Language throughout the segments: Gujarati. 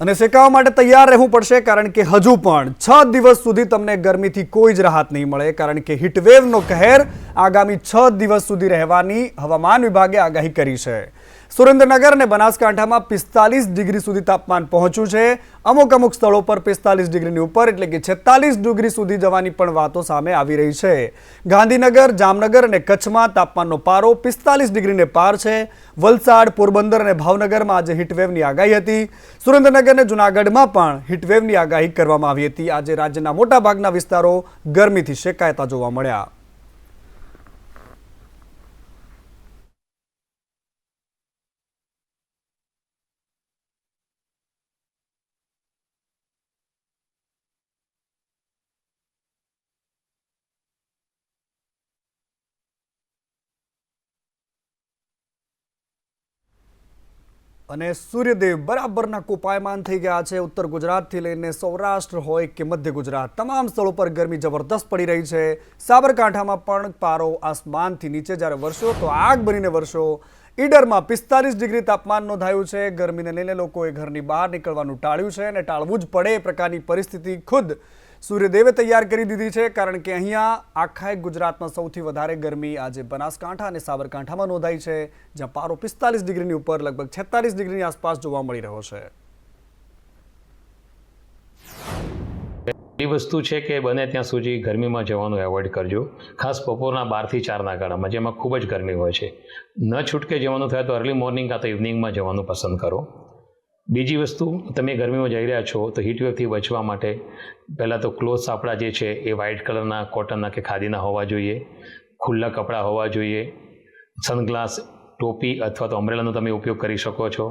અને શેકાવા માટે તૈયાર રહેવું પડશે કારણ કે હજુ પણ 6 દિવસ સુધી તમને ગરમીથી કોઈ જ રાહત નહીં મળે કારણ કે હીટવેવનો કહેર આગામી 6 દિવસ સુધી રહેવાની હવામાન વિભાગે આગાહી કરી છે। સુરેન્દ્રનગર અને બનાસકાંઠામાં 45 ડિગ્રી સુધી તાપમાન પહોંચ્યું છે। અમુક સ્થળો પર 45 ડિગ્રીની ઉપર એટલે કે 46 ડિગ્રી સુધી જવાની પણ વાતો સામે આવી રહી છે। ગાંધીનગર, જામનગર અને કચ્છમાં તાપમાનનો પારો 45 ડિગ્રીને પાર છે। વલસાડ, પોરબંદર અને ભાવનગરમાં આજે હીટવેવની આગાહી હતી। સુરેન્દ્રનગર અને જૂનાગઢમાં પણ હીટવેવની આગાહી કરવામાં આવી હતી। આજે રાજ્યના મોટાભાગના વિસ્તારો ગરમીથી શેકાતા જોવા મળ્યા। અને સૂર્યદેવ બરાબરના કોપાયમાન થઈ ગયા છે। ઉત્તર ગુજરાતથી લઈને સૌરાષ્ટ્ર હોય કે મધ્ય ગુજરાત તમામ સ્થળો પર ગરમી જબરદસ્ત પડી રહી છે। સાબરકાંઠામાં પણ પારો આસમાનથી નીચે જ્યારે વરસ્યો તો આગ બનીને વરસ્યો। ઈડરમાં 45 ડિગ્રી તાપમાન નોંધાયું છે। ગરમીને લઈને લોકોએ ઘરની બહાર નીકળવાનું ટાળ્યું છે અને ટાળવું જ પડે એ પ્રકારની પરિસ્થિતિ ખુદ સૂર્યદેવે તૈયાર કરી દીધી છે કારણ કે અહીંયા આખા ગુજરાતમાં સૌથી વધારે ગરમી આજે બનાસકાંઠા અને સાબરકાંઠામાં નોંધાઈ છે જ્યાં પારો 45 ડિગ્રીની ઉપર લગભગ 46 ડિગ્રીની આસપાસ જોવા મળી રહ્યો છે। એ વસ્તુ છે કે બને ત્યાં સુધી ગરમીમાં જવાનું એવોઇડ કરજો, ખાસ બપોરના 12 થી 4ના ગાળામાં જેમાં ખૂબ જ ગરમી હોય છે। ન છૂટકે જવાનું થાય તો અર્લી મોર્નિંગ કાં તો ઇવનિંગમાં જવાનું પસંદ કરો। બીજી વસ્તુ, તમે ગરમીમાં જઈ રહ્યા છો તો હીટવેવથી બચવા માટે પહેલાં તો ક્લોથ્સ આપણા જે છે એ વ્હાઇટ કલરના, કોટનના કે ખાદીના હોવા જોઈએ, ખુલ્લા કપડાં હોવા જોઈએ, સનગ્લાસ, ટોપી અથવા તો અમ્બ્રેલાનો તમે ઉપયોગ કરી શકો છો।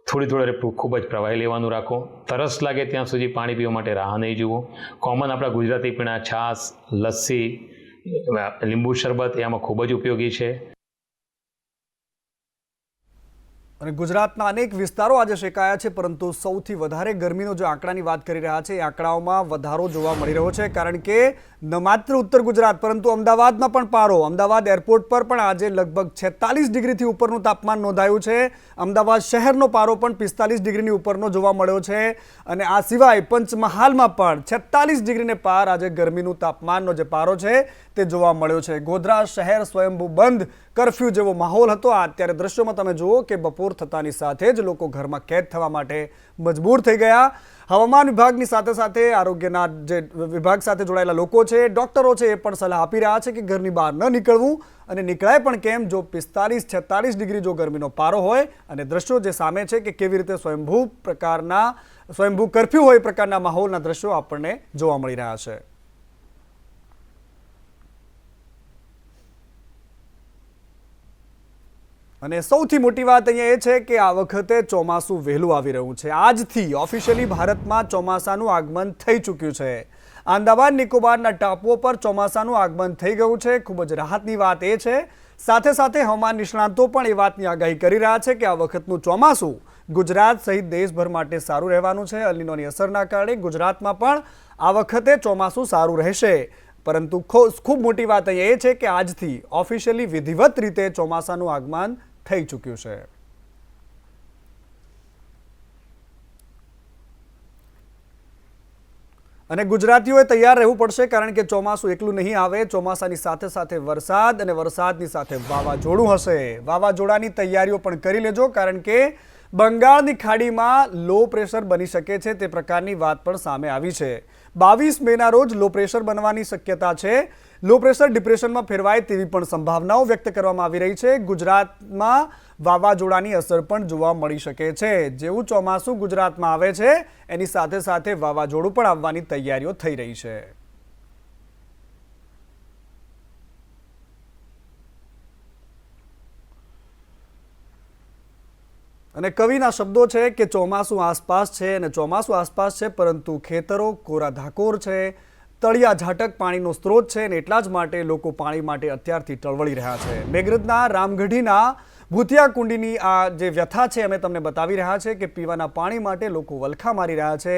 થોડી ખૂબ જ પ્રવાહી લેવાનું રાખો। તરસ લાગે ત્યાં સુધી પાણી પીવા માટે રાહ નહીં જુઓ। કોમન આપણા ગુજરાતી પીણા છાશ, લસ્સી, લીંબુ શરબત એ આમાં ખૂબ જ ઉપયોગી છે। અને ગુજરાતના અનેક વિસ્તારો આજે શેકાયા છે પરંતુ સૌથી વધારે ગરમીનો જે આંકડાની વાત કરી રહ્યા છે એ આંકડાઓમાં વધારો જોવા મળી રહ્યો છે કારણ કે ન માત્ર ઉત્તર ગુજરાત પરંતુ અમદાવાદમાં પણ પારો, અમદાવાદ એરપોર્ટ પર પણ આજે લગભગ 46 ડિગ્રીથી ઉપરનું તાપમાન નોંધાયું છે। અમદાવાદ શહેરનો પારો પણ 45 ડિગ્રીની ઉપરનો જોવા મળ્યો છે અને આ સિવાય પંચમહાલમાં પણ 46 ડિગ્રીને પાર આજે ગરમીનું તાપમાનનો જે પારો છે તે જોવા મળ્યો છે। ગોધરા શહેર સ્વયંભૂ બંધ, કર્ફ્યુ જેવો માહોલ હતો। અત્યારે દ્રશ્યોમાં તમે જુઓ કે બપોર થતાની સાથે જ લોકો ઘરમાં કેદ થવા માટે મજબૂર થઈ ગયા। હવામાન વિભાગની સાથે આરોગ્યના જે વિભાગ સાથે જોડાયેલા લોકો છે, ડોક્ટરો છે એ પણ સલાહ આપી રહ્યા છે કે ઘરની બહાર ન નીકળવું અને નીકળાય પણ કેમ જો 45-46 ડિગ્રી જો ગરમીનો પારો હોય। અને દ્રશ્યો જે સામે છે કે કેવી રીતે સ્વયંભૂ કર્ફ્યુ હોય પ્રકારના માહોલના દ્રશ્યો આપણને જોવા મળી રહ્યા છે। અને સૌથી મોટી વાત અહીંયા એ છે કે આ વખતે ચોમાસું વહેલું આવી રહ્યું છે। આજથી ઓફિશિયલી ભારતમાં ચોમાસાનું આગમન થઈ ચૂક્યું છે। આંદામાન નિકોબારના ટાપુઓ પર ચોમાસાનું આગમન થઈ ગયું છે। ખૂબ જ રાહતની વાત એ છે। સાથે હવામાન નિષ્ણાતો પણ એ વાતની આગાહી કરી રહ્યા છે કે આ વખતનું ચોમાસું ગુજરાત સહિત દેશભર માટે સારું રહેવાનું છે। એલ નીનોની અસરના કારણે ગુજરાતમાં પણ આ વખતે ચોમાસું સારું રહેશે પરંતુ ખૂબ મોટી વાત અહીંયા એ છે કે આજથી ઓફિશિયલી વિધિવત રીતે ચોમાસાનું આગમન થઈ ચૂક્યું છે। અને ગુજરાતીઓએ તૈયાર રહેવું પડશે કારણ કે ચોમાસું એકલું નહીં આવે। ચોમાસાની સાથે વરસાદ અને વરસાદની સાથે વાવાઝોડું હશે। વાવાઝોડાની તૈયારીઓ પણ કરી લેજો કારણ કે બંગાળની ખાડીમાં લો પ્રેશર બની શકે છે તે પ્રકારની વાત પણ સામે આવી છે। 22 મેના રોજ લો પ્રેશર બનવાની શક્યતા છે। લો પ્રેશર ડિપ્રેશનમાં ફેરવાય તેવી પણ સંભાવનાઓ વ્યક્ત કરવામાં આવી રહી છે। ગુજરાતમાં વાવાઝોડાની અસર પણ જોવા મળી શકે છે। જેવું ચોમાસું ગુજરાતમાં આવે છે એની સાથે વાવાઝોડું પણ આવવાની તૈયારીઓ થઈ રહી છે। અને કવિના શબ્દો છે કે ચોમાસું આસપાસ છે અને ચોમાસું આસપાસ છે પરંતુ ખેતરો કોરા ધાકોર છે, તળિયા ઝાટક પાણીનો સ્ત્રોત છે અને એટલા જ માટે લોકો પાણી માટે અત્યારથી ટળવળી રહ્યા છે। મેઘરજના રામગઢીના ભૂતિયા કુંડીની આ જે વ્યથા છે અમે તમને બતાવી રહ્યા છે કે પીવાના પાણી માટે લોકો વલખા મારી રહ્યા છે।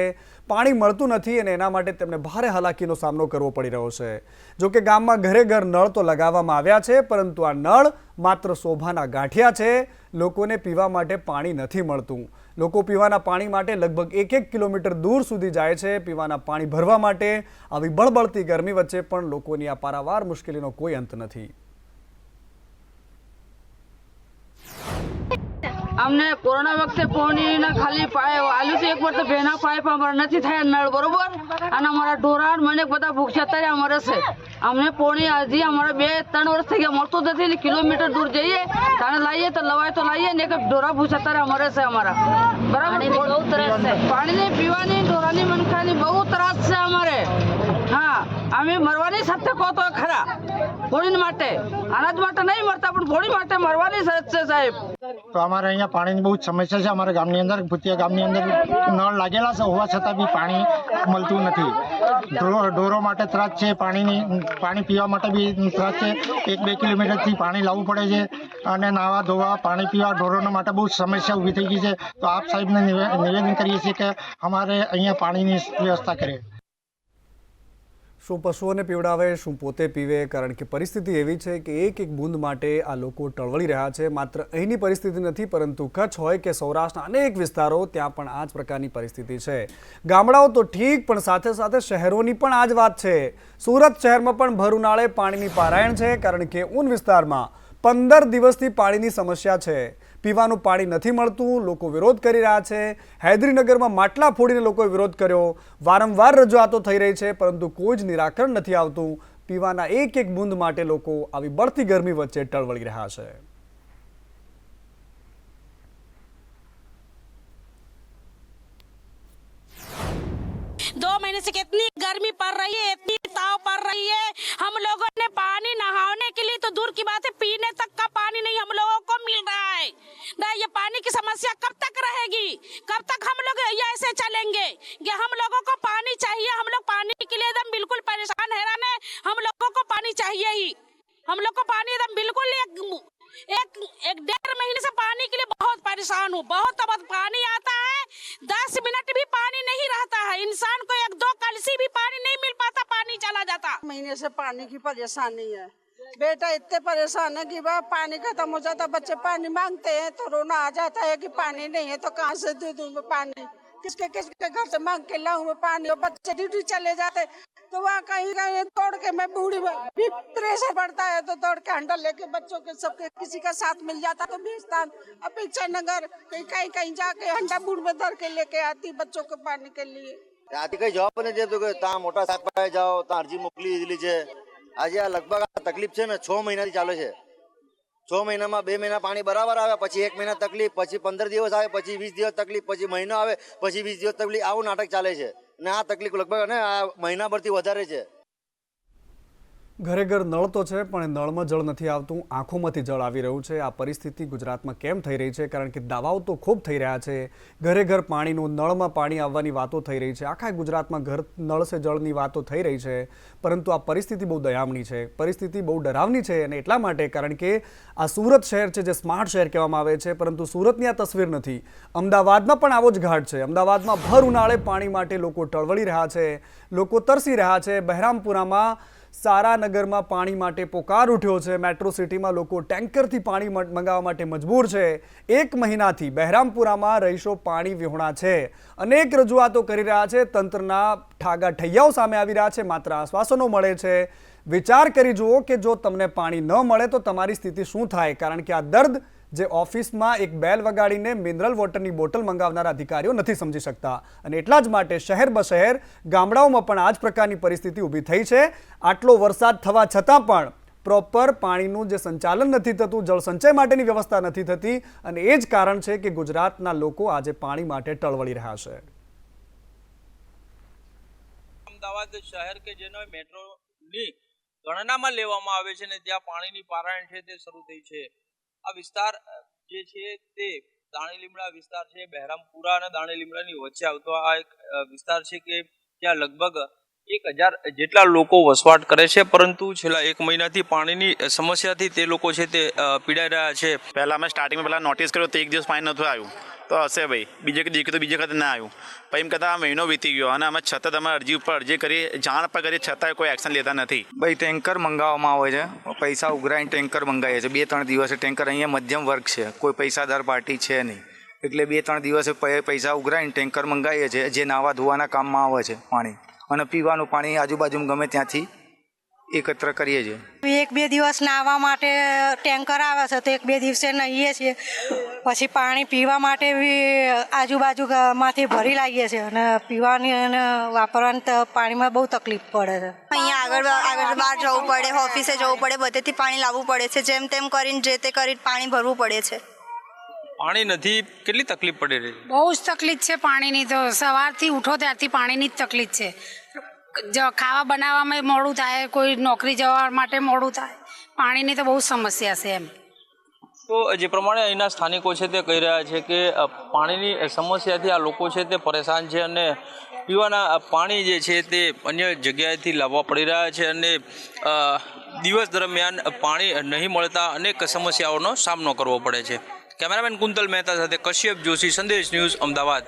પાણી મળતું નથી અને એના માટે તેમને ભારે હાલાકીનો સામનો કરવો પડી રહ્યો છે। જો કે ગામમાં ઘરે ઘર નળ તો લગાવવામાં આવ્યા છે પરંતુ આ નળ માત્ર શોભાના ગાંઠિયા છે। લોકોને પીવા માટે પાણી નથી મળતું। લોકો પીવાના પાણી માટે લગભગ 1 કિલોમીટર દૂર સુધી જાય છે પીવાના પાણી ભરવા માટે। આવી બળબળતી ગરમી વચ્ચે પણ લોકોની આ પારાવાર મુશ્કેલીનો કોઈ અંત નથી। અમને કોરોના વખતે પાણીના ખાલી આલ્યું તો એક વાર તો બેના પાઇપ અમારે નથી થયા નળ બરોબર અને અમારા ઢોરા મને બધા ભૂખ્યા અત્યારે અમારે છે અમને પાણી હજી અમારે 2-3 વર્ષ થઈ ગયા મળતું નથી ને કિલોમીટર દૂર જઈએ તાણે લાવીએ તો લવાય તો લાવીએ ને કે ઢોરા ભૂખ્યા અત્યારે અમારે છે અમારા બરાબર બહુ ત્રાસ છે પાણીની પીવાની ઢોરાની મનખાની બહુ ત્રાસ છે અમારે। हाँ અમે મરવાની સાથે કહો તો ખરા પાણી માટે અનાજ માટે નહીં મરતા પણ પાણી માટે મરવાની સજ છે સાહેબ। તો અમારે અહીંયા પાણીની બહુ સમસ્યા છે। અમારા ગામની અંદર ભૂતિયા ગામની અંદર નળ લાગેલા છે હોવા છતાં બી પાણી મળતું નથી। ઢોરો માટે ત્રાસ છે પાણી પીવા માટે બી ત્રાસ છે। 1-2 કિલોમીટરથી પાણી લાવવું પડે છે અને નાવા ધોવા પાણી પીવા ઢોરોના માટે બહુ સમસ્યા ઊભી થઈ ગઈ છે। તો આપ સાહેબને નિવેદન કરીએ છીએ કે અમારે અહીંયા પાણીની વ્યવસ્થા કરે। શું પશુઓને પીવડાવે શું પોતે પીવે કારણ કે પરિસ્થિતિ એવી છે કે એક બૂંદ માટે આ લોકો ટળવળી રહ્યા છે। માત્ર અહીંની પરિસ્થિતિ નથી પરંતુ કચ્છ હોય કે સૌરાષ્ટ્રના અનેક વિસ્તારો ત્યાં પણ આ જ પ્રકારની પરિસ્થિતિ છે। ગામડાઓ તો ઠીક પણ સાથે સાથે શહેરોની પણ આ જ વાત છે। સુરત શહેરમાં પણ ભર ઉનાળે પાણીની પારાયણ છે કારણ કે ઊન વિસ્તારમાં 15 દિવસથી પાણીની સમસ્યા છે। પીવાનું પાણી નથી મળતું, લોકો વિરોધ કરી રહ્યા છે। હૈદરીનગરમાં માટલા ફોડીને લોકોએ વિરોધ કર્યો। વારંવાર રજૂઆતો થઈ રહી છે પરંતુ કોઈ જ નિરાકરણ નથી આવતું। પીવાના એક બૂંદ માટે લોકો આવી બળતી ગરમી વચ્ચે ટળવળી રહ્યા છે। 2 महीने से कितनी गर्मी पड़ रही है, इतनी ताव पड़ रही है। हम लोगों ने पानी नहाने के लिए तो दूर की बात है, पीने तक का पानी नहीं हम लोगों को मिल रहा है ना। ये पानी की समस्या कब तक रहेगी, कब तक हम लोग ऐसे चलेंगे कि हम लोगों को पानी चाहिए। हम लोग पानी के लिए एकदम बिल्कुल परेशान हैरान है। हम लोगों को पानी चाहिए ही, हम लोग को पानी एकदम बिल्कुल एक 1.5 महीने से पानी के लिए बहुत परेशान हूँ। बहुत पानी आता है 10 मिनट भी पानी नहीं रहता है। इंसान को 1-2 कलसी भी पानी नहीं मिल पाता, पानी चला जाता। महीने से पानी की परेशानी है। बेटा इतने परेशान है कि वह पानी खत्म हो जाता, बच्चे पानी मांगते हैं तो रोना आ जाता है कि पानी नहीं है तो कहाँ से दूं मैं पानी, किसके घर से मांग के लाऊं मैं पानी। और बच्चे ड्यूटी चले जाते तो वहाँ कहीं कहीं तोड़ के मैं बूढ़ी भी प्रेशर बढ़ता है तो तोड़ के हंडा लेके बच्चों के सबके किसी का साथ मिल जाता तो भेजता। अपेक्षा नगर कहीं कहीं जाके हंडा बूढ़ में धर के लेके आती बच्चों को पानी के लिए। ત્યાંથી કઈ જવાબ નથી દેતો કે ત્યાં મોટા સાહેબ પાસે જાઓ ત્યાં અરજી મોકલી દીધેલી છે। આજે આ લગભગ આ તકલીફ છે ને 6 મહિનાથી ચાલે છે। 6 મહિનામાં 2 મહિના પાણી બરાબર આવે, પછી 1 મહિના તકલીફ, પછી 15 દિવસ આવે, પછી 20 દિવસ તકલીફ, પછી મહિનો આવે, પછી 20 દિવસ તકલીફ, આવું નાટક ચાલે છે। અને આ તકલીફ લગભગ ને આ મહિનાભરથી વધારે છે। ઘરે ઘર નળ તો છે પણ નળમાં જળ નથી આવતું, આંખોમાંથી જળ આવી રહ્યું છે। આ પરિસ્થિતિ ગુજરાતમાં કેમ થઈ રહી છે કારણ કે દાવાઓ તો ખૂબ થઈ રહ્યા છે। ઘરે ઘર પાણીનું, નળમાં પાણી આવવાની વાતો થઈ રહી છે। આખા ગુજરાતમાં ઘર નળ સે જળની વાતો થઈ રહી છે પરંતુ આ પરિસ્થિતિ બહુ દયામણી છે, પરિસ્થિતિ બહુ ડરાવની છે। અને એટલા માટે કારણ કે આ સુરત શહેર છે જે સ્માર્ટ શહેર કહેવામાં આવે છે પરંતુ સુરતની આ તસવીર નથી। અમદાવાદમાં પણ આવો જ ઘાટ છે। અમદાવાદમાં ભર ઉનાળે પાણી માટે લોકો ટળવળી રહ્યા છે, લોકો તરસી રહ્યા છે। બહેરામપુરામાં સારાનગરમાં પાણી માટે પોકાર ઉઠ્યો છે। મેટ્રો સિટીમાં લોકો ટેન્કરથી પાણી મંગાવવા માટે મજબૂર છે। 1 મહિનાથી બહેરામપુરામાં રહીશો પાણી વિહોણા છે। અનેક રજૂઆતો કરી રહ્યા છે, તંત્રના ઠાગા ઠૈયાઓ સામે આવી રહ્યા છે, માત્ર આશ્વાસનો મળે છે। વિચાર કરી જુઓ કે જો તમને પાણી ન મળે તો તમારી સ્થિતિ શું થાય કારણ કે આ દર્દ જે ઓફિસમાં એક બેલ વગાડીને મિનરલ વોટરની બોટલ મંગાવનારા અધિકારીઓ નથી સમજી શકતા। અને એટલા જ માટે શહેર બશહેર ગામડાઓમાં પણ આ જ પ્રકારની પરિસ્થિતિ ઊભી થઈ છે। આટલો વરસાદ થવા છતાં પણ પ્રોપર પાણીનું જે સંચાલન નથી થતું, જળ સંચય માટેની વ્યવસ્થા નથી થતી અને એ જ કારણ છે કે ગુજરાતના લોકો આજે પાણી માટે ટળવળી રહ્યા છે। અમદાવાદ શહેર કે જેનો મેટ્રોની ગણનામાં લેવામાં આવે છે ને ત્યાં પાણીની પારાયણ છે તે શરૂ થઈ છે। આ વિસ્તાર જે છે તે દાણીલીમડા વિસ્તાર છે। બહેરામપુરા અને દાણીલીમડાની વચ્ચે આવતો આ એક વિસ્તાર છે કે ત્યાં લગભગ 1000 જેટલા લોકો વસવાટ કરે છે પરંતુ છેલ્લા 1 મહિનાથી પાણીની સમસ્યાથી તે લોકો છે તે પીડાઈ રહ્યા છે। પહેલાં અમે સ્ટાર્ટિંગમાં પહેલાં નોટિસ કર્યો તો 1 દિવસ પાણી નહોતું આવ્યું તો હશે ભાઈ, બીજે ખાતે ના આવ્યું। પછી એમ કહેતા આ મહિનો વીતી ગયો અને અમે છતાં તમે અરજી ઉપર અરજી કરી, જાણ પર કરી, છતાંય કોઈ એક્શન લેતા નથી। ભાઈ ટેન્કર મંગાવવામાં આવે છે, પૈસા ઉઘરાઈને ટેન્કર મંગાવીએ છીએ। 2-3 દિવસે ટેન્કર અહીંયા મધ્યમ વર્ગ છે, કોઈ પૈસાદાર પાર્ટી છે નહીં એટલે 2-3 દિવસે પૈસા ઉઘરાઈને ટેન્કર મંગાવીએ છીએ, જે નાહવા ધોવાના કામમાં આવે છે પાણી, અને પીવાનું પાણી આજુબાજુમાં ગમે ત્યાંથી એકત્ર કરીએ છીએ. 1-2 દિવસ નાહવા માટે ટેન્કર આવે છે તો 1-2 દિવસે નાહીએ છીએ. પછી પાણી પીવા માટે બી આજુબાજુમાંથી ભરી લાવીએ છીએ અને પીવાની અને વાપરવાની પાણીમાં બહુ તકલીફ પડે છે. અહીંયા આગળ બહાર જવું પડે, ઓફિસે જવું પડે, બધેથી પાણી લાવવું પડે છે. જેમ તેમ કરીને જે તે કરીને પાણી ભરવું પડે છે. પાણી નથી, કેટલી તકલીફ પડી રહી? બહુ જ તકલીફ છે પાણીની. તો સવારથી ઉઠો ત્યારથી પાણીની જ તકલીફ છે. ખાવા બનાવવામાં મોડું થાય, કોઈ નોકરી જવા માટે મોડું થાય. પાણીની તો બહુ સમસ્યા છે એમ. તો જે પ્રમાણે અહીંના સ્થાનિકો છે તે કહી રહ્યા છે કે પાણીની સમસ્યાથી આ લોકો છે તે પરેશાન છે અને પીવાના પાણી જે છે તે અન્ય જગ્યાએથી લાવવા પડી રહ્યા છે અને દિવસ દરમિયાન પાણી નહીં મળતા અનેક સમસ્યાઓનો સામનો કરવો પડે છે. કેમેરામેન કુંતલ મહેતા સાથે કશ્યપ જોશી, સંદેશ ન્યૂઝ, અમદાવાદ.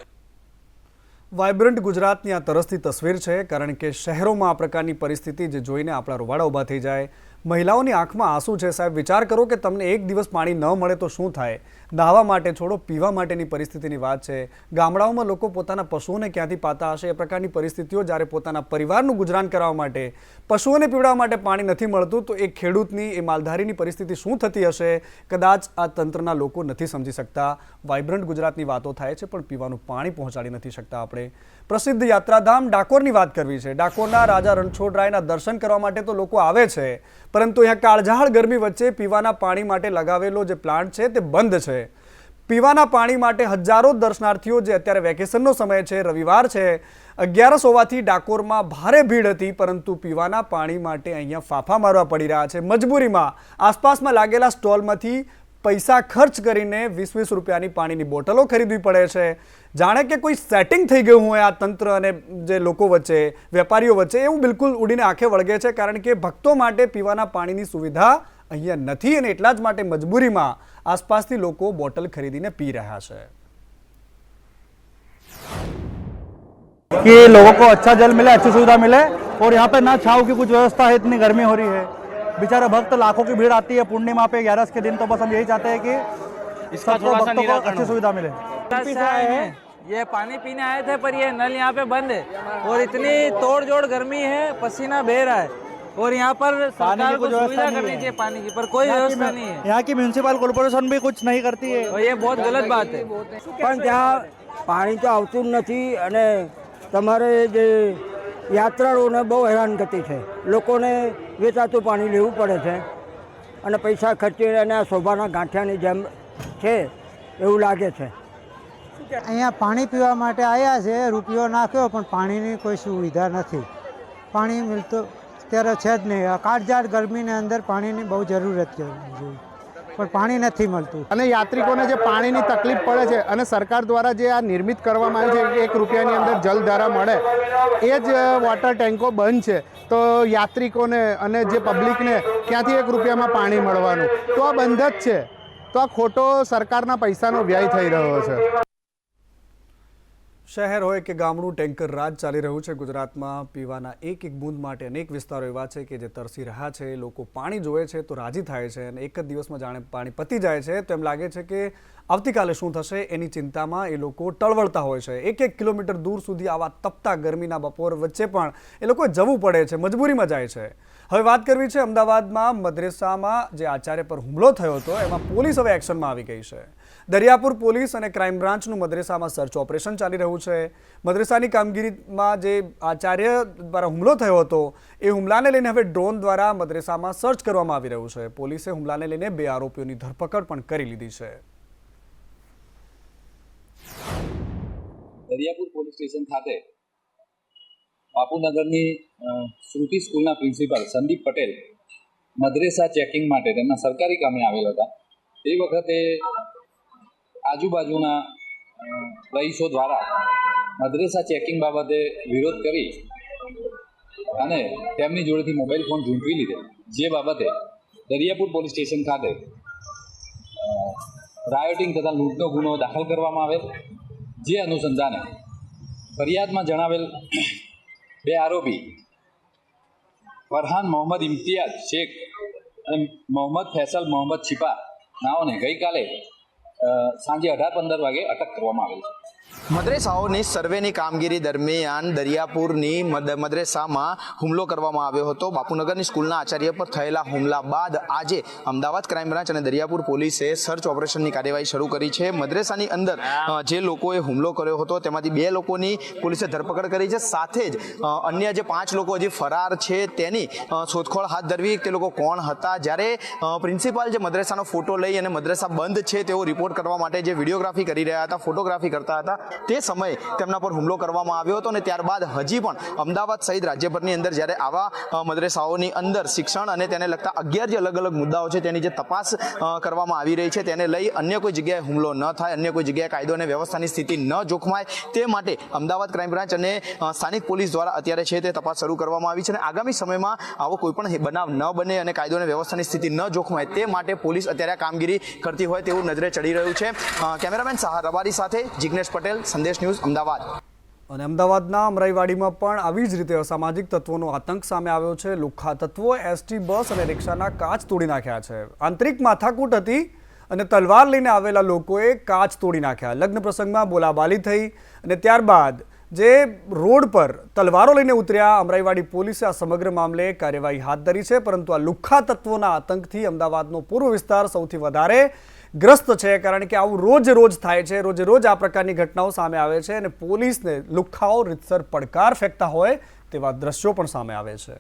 વાઇબ્રન્ટ ગુજરાતની આ તરસતી તસવીર છે, કારણ કે શહેરોમાં આ પ્રકારની પરિસ્થિતિ જે જોઈને આપણા રૂવાડા ઊભા થઈ જાય. મહિલાઓની આંખમાં આંસુ છે. સાહેબ, વિચાર કરો કે તમને એક દિવસ પાણી ન મળે તો શું થાય. નાહવા માટે છોડો, પીવા માટેની પરિસ્થિતિની વાત છે. ગામડાઓમાં લોકો પોતાના પશુઓને ક્યાંથી પાતા હશે. એ પ્રકારની પરિસ્થિતિઓ જ્યારે પોતાના પરિવારનું ગુજરાન કરવા માટે, પશુઓને પીવડાવવા માટે પાણી નથી મળતું તો એ ખેડૂતની, એ માલધારીની પરિસ્થિતિ શું થતી હશે, કદાચ આ તંત્રના લોકો નથી સમજી શકતા. વાઇબ્રન્ટ ગુજરાતની વાતો થાય છે પણ પીવાનું પાણી પહોંચાડી નથી શકતા. આપણે પ્રસિદ્ધ યાત્રાધામ ડાકોરની વાત કરવી છે. ડાકોરના રાજા રણછોડરાયના દર્શન કરવા માટે તો લોકો આવે છે, પરંતુ અહીંયા કાળઝાળ ગરમી વચ્ચે પીવાના પાણી માટે લગાવેલો જે પ્લાન્ટ છે તે બંધ છે. પીવાના પાણી માટે હજારો દર્શનાર્થીઓ, જે અત્યારે વેકેશનનો સમય છે, રવિવાર છે, 11 હોવાથી ડાકોરમાં ભારે ભીડ હતી, પરંતુ પીવાના પાણી માટે અહીંયા ફાંફા મારવા પડી રહ્યા છે. મજબૂરીમાં આસપાસમાં લાગેલા સ્ટોલમાંથી પૈસા ખર્ચ કરીને 20-20 રૂપિયાની પાણીની બોટલો ખરીદવી પડે છે. જાણે કે કોઈ સેટિંગ થઈ ગયું હોય આ તંત્ર અને જે લોકો વચ્ચે, વેપારીઓ વચ્ચે, એવું બિલકુલ ઉડીને આંખે વળગે છે. કારણ કે ભક્તો માટે પીવાના પાણીની સુવિધા અહીંયા નથી અને એટલા જ માટે મજબૂરીમાં आसपास लोग बोतल खरीदीने पी रहा है। कि लोगों को अच्छा जल मिले, अच्छी सुविधा मिले, और यहाँ पे ना छाव की कुछ व्यवस्था है, इतनी गर्मी हो रही है, बेचारे भक्त लाखों की भीड़ आती है पूर्णिमा पे 11 के दिन, तो बस हम यही चाहते हैं कि इसका थोड़ा सा निराकरण को अच्छी सुविधा मिले। ये पानी पीने आए थे पर ये नल यहाँ पे बंद है और इतनी तोड़ जोड़ गर्मी है, पसीना बह रहा है और यहाँ पर सरकार को सुविधा करनी चाहिए पानी की, पर कोई व्यवस्था नहीं है। यहाँ की म्युनिसिपल कॉर्पोरेशन भी कुछ नहीं करती है और ये बहुत गलत बात है। પણ ત્યાં પાણી તો આવતું જ નથી અને તમારે જે યાત્રાળુઓને બહુ હેરાનગતિ છે, લોકોને વેચાતું પાણી લેવું પડે છે અને પૈસા ખર્ચી અને આ શોભાના ગાંઠિયાની જેમ છે એવું લાગે છે। અહીંયા પાણી પીવા માટે આવ્યા છે, રૂપિયો નાખ્યો પણ પાણીની કોઈ સુવિધા નથી, પાણી મળતું અત્યારે છે જ નહીં। આ કાળઝાળ ગરમીની અંદર પાણીની બહુ જરૂરત છે પણ પાણી નથી મળતું અને યાત્રિકોને જે પાણીની તકલીફ પડે છે અને સરકાર દ્વારા જે આ નિર્મિત કરવામાં આવી છે 1 રૂપિયાની અંદર જલધારા મળે એ જ વોટર ટેન્કો બંધ છે, તો યાત્રિકોને અને જે પબ્લિકને ક્યાંથી 1 રૂપિયામાં પાણી મળવાનું? તો આ બંધ જ છે, તો આ ખોટો સરકારના પૈસાનો વ્યય થઈ રહ્યો છે। शहर होय के गामडું ટેન્કર રાજ ચાલી રહ્યું છે ગુજરાતમાં। પીવાના એક એક બૂંદ માટે અનેક વિસ્તારો એવા છે કે જે તરસી રહ્યા છે, લોકો પાણી જોવે છે તો રાજી થાય છે અને એક જ દિવસમાં જાણે પાણી પતી જાય છે તો એમ લાગે છે કે આવતીકાલે શું થશે એની ચિંતામાં એ લોકો ટળવળતા હોય છે। 1-1 કિલોમીટર દૂર સુધી આવા તપતા ગરમીના બપોર વચ્ચે પણ એ લોકોએ જવું પડે છે, મજબૂરીમાં જાય છે। હવે વાત કરવી છે અમદાવાદમાં મદ્રેસામાં જે આચાર્ય પર હુમલો થયો હતો એમાં પોલીસ હવે એક્શનમાં આવી ગઈ છે। દરિયાપુર પોલીસ અને ક્રાઇમ બ્રાન્ચનું મદ્રેસામાં સર્ચ ઓપરેશન ચાલી રહ્યું છે। મદ્રેસાની કામગીરીમાં જે આચાર્ય દ્વારા હુમલો થયો હતો એ હુમલાને લઈને હવે ડ્રોન દ્વારા મદ્રેસામાં સર્ચ કરવામાં આવી રહ્યું છે। પોલીસે હુમલાને લઈને 2 આરોપીઓની ધરપકડ પણ કરી લીધી છે। દરિયાપુર પોલીસ સ્ટેશન ખાતે બાપુનગરની શ્રુતિ સ્કૂલના પ્રિન્સિપાલ સંદીપ પટેલ મદ્રેસા ચેકિંગ માટે તેમના સરકારી કામે આવેલા હતા। તે વખતે આજુબાજુના રહીશો દ્વારા મદ્રેસા ચેકિંગ બાબતે વિરોધ કરી અને તેમની જોડેથી મોબાઈલ ફોન ઝૂંટવી લીધેલ, જે બાબતે દરિયાપુર પોલીસ સ્ટેશન ખાતે રાયોટિંગ તથા લૂંટનો ગુનો દાખલ કરવામાં આવેલ। જે અનુસંધાને ફરિયાદમાં જણાવેલ 2 આરોપી ફરહાન મોહમ્મદ ઇમ્તિયાઝ શેખ અને મોહમ્મદ ફૈસલ મોહમ્મદ છીપા નાઓને ગઈકાલે સાંજે 18:15 વાગે અટક કરવામાં આવેલ છે. મદ્રેસાઓની સર્વેની કામગીરી દરમિયાન દરિયાપુરની મદ્રેસામાં હુમલો કરવામાં આવ્યો હતો. બાપુનગરની સ્કૂલના આચાર્ય પર થયેલા હુમલા બાદ આજે અમદાવાદ ક્રાઇમ બ્રાન્ચ અને દરિયાપુર પોલીસે સર્ચ ઓપરેશનની કાર્યવાહી શરૂ કરી છે. મદ્રેસાની અંદર જે લોકોએ હુમલો કર્યો હતો તેમાંથી 2 લોકોની પોલીસે ધરપકડ કરી છે. સાથે જ અન્ય જે 5 લોકો હજી ફરાર છે તેની શોધખોળ હાથ ધરવી, તે લોકો કોણ હતા. જ્યારે પ્રિન્સિપાલ જે મદ્રેસાનો ફોટો લઈ અને મદ્રેસા બંધ છે તેવો રિપોર્ટ કરવા માટે જે વિડીયોગ્રાફી કરી રહ્યા હતા, ફોટોગ્રાફી કરતા હતા, તે સમયે તેમના પર હુમલો કરવામાં આવ્યો હતો. અને ત્યારબાદ હજી પણ અમદાવાદ સહિત રાજ્યભરની અંદર જ્યારે આવા મદ્રેસાઓની અંદર શિક્ષણ અને તેને લગતા 11 જે અલગ અલગ મુદ્દાઓ છે તેની જે તપાસ કરવામાં આવી રહી છે, તેને લઈ અન્ય કોઈ જગ્યાએ હુમલો ન થાય, અન્ય કોઈ જગ્યાએ કાયદો અને વ્યવસ્થાની સ્થિતિ ન જોખમાય, તે માટે અમદાવાદ ક્રાઇમ બ્રાન્ચ અને સ્થાનિક પોલીસ દ્વારા અત્યારે છે તે તપાસ શરૂ કરવામાં આવી છે. અને આગામી સમયમાં આવો કોઈ પણ બનાવ ન બને અને કાયદો અને વ્યવસ્થાની સ્થિતિ ન જોખમાય, તે માટે પોલીસ અત્યારે આ કામગીરી કરતી હોય તેવું નજરે ચડી રહ્યું છે. કેમેરામેન સહાર રબારી સાથે જિગ્નેશ પટેલ, સંદેશ ન્યૂઝ, અમદાવાદ. અને અમદાવાદના અમરાઈવાડીમાં પણ આવી જ રીતે અસામાજિક તત્વોનો આતંક સામે આવ્યો છે. લુખ્ખા તત્વોએ એસટી બસ અને રિક્ષાના કાચ તોડી નાખ્યા છે. આંતરિક માથાકૂટ હતી અને તલવાર લઈને આવેલા લોકોએ કાચ તોડી નાખ્યા. લગ્ન પ્રસંગમાં બોલાબાલી થઈ અને ત્યારબાદ જે રોડ પર તલવારો લઈને ઉતર્યા. અમરાઈવાડી પોલીસે આ સમગ્ર મામલે કાર્યવાહી હાથ ધરી છે. પરંતુ આ લુખ્ખા તત્વોના આતંકથી અમદાવાદનો પૂર્વ વિસ્તાર સૌથી વધારે ગ્રસ્ત છે, કારણ કે આવું રોજ થાય છે. રોજ આ પ્રકારની ઘટનાઓ સામે આવે છે અને પોલીસને લુખ્ખાઓ રીતસર પડકાર ફેંકતા હોય તેવા દ્રશ્યો પણ સામે આવે છે.